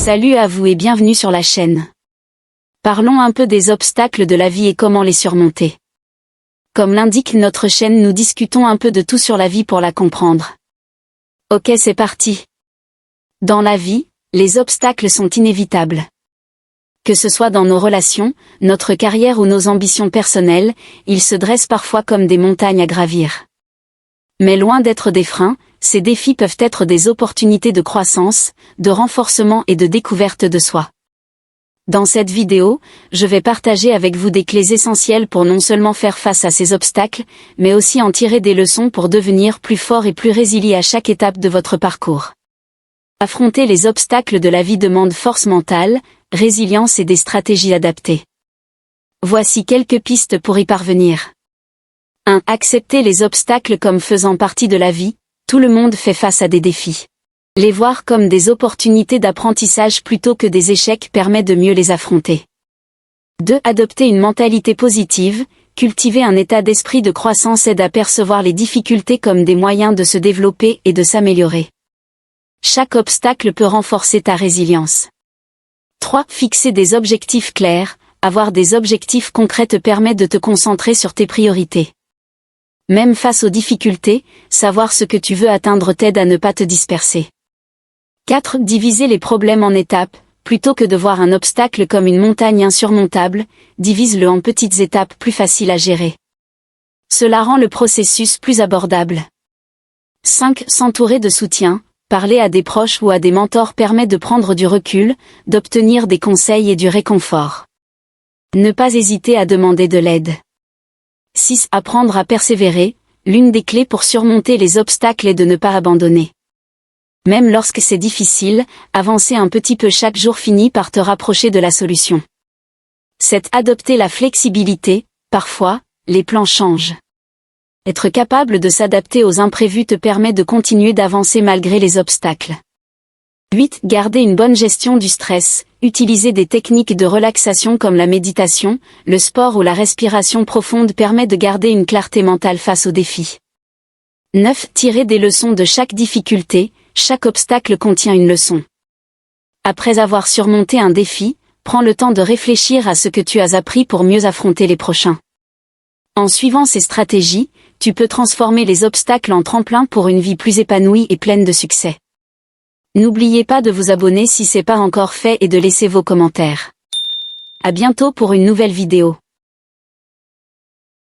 Salut à vous et bienvenue sur la chaîne. Parlons un peu des obstacles de la vie et comment les surmonter. Comme l'indique notre chaîne, nous discutons un peu de tout sur la vie pour la comprendre. Ok, c'est parti. Dans la vie, les obstacles sont inévitables. Que ce soit dans nos relations, notre carrière ou nos ambitions personnelles, ils se dressent parfois comme des montagnes à gravir. Mais loin d'être des freins, ces défis peuvent être des opportunités de croissance, de renforcement et de découverte de soi. Dans cette vidéo, je vais partager avec vous des clés essentielles pour non seulement faire face à ces obstacles, mais aussi en tirer des leçons pour devenir plus fort et plus résilient à chaque étape de votre parcours. Affronter les obstacles de la vie demande force mentale, résilience et des stratégies adaptées. Voici quelques pistes pour y parvenir. 1. Accepter les obstacles comme faisant partie de la vie. Tout le monde fait face à des défis. Les voir comme des opportunités d'apprentissage plutôt que des échecs permet de mieux les affronter. 2. Adopter une mentalité positive, cultiver un état d'esprit de croissance aide à percevoir les difficultés comme des moyens de se développer et de s'améliorer. Chaque obstacle peut renforcer ta résilience. 3. Fixer des objectifs clairs, avoir des objectifs concrets te permet de te concentrer sur tes priorités. Même face aux difficultés, savoir ce que tu veux atteindre t'aide à ne pas te disperser. 4. Diviser les problèmes en étapes. Plutôt que de voir un obstacle comme une montagne insurmontable, divise-le en petites étapes plus faciles à gérer. Cela rend le processus plus abordable. 5. S'entourer de soutien. Parler à des proches ou à des mentors permet de prendre du recul, d'obtenir des conseils et du réconfort. Ne pas hésiter à demander de l'aide. 6. Apprendre à persévérer. L'une des clés pour surmonter les obstacles est de ne pas abandonner. Même lorsque c'est difficile, avancer un petit peu chaque jour finit par te rapprocher de la solution. 7. Adopter la flexibilité. Parfois, les plans changent. Être capable de s'adapter aux imprévus te permet de continuer d'avancer malgré les obstacles. 8. Garder une bonne gestion du stress. Utiliser des techniques de relaxation comme la méditation, le sport ou la respiration profonde permet de garder une clarté mentale face aux défis. 9. Tirer des leçons de chaque difficulté. Chaque obstacle contient une leçon. Après avoir surmonté un défi, prends le temps de réfléchir à ce que tu as appris pour mieux affronter les prochains. En suivant ces stratégies, tu peux transformer les obstacles en tremplin pour une vie plus épanouie et pleine de succès. N'oubliez pas de vous abonner si ce n'est pas encore fait et de laisser vos commentaires. À bientôt pour une nouvelle vidéo.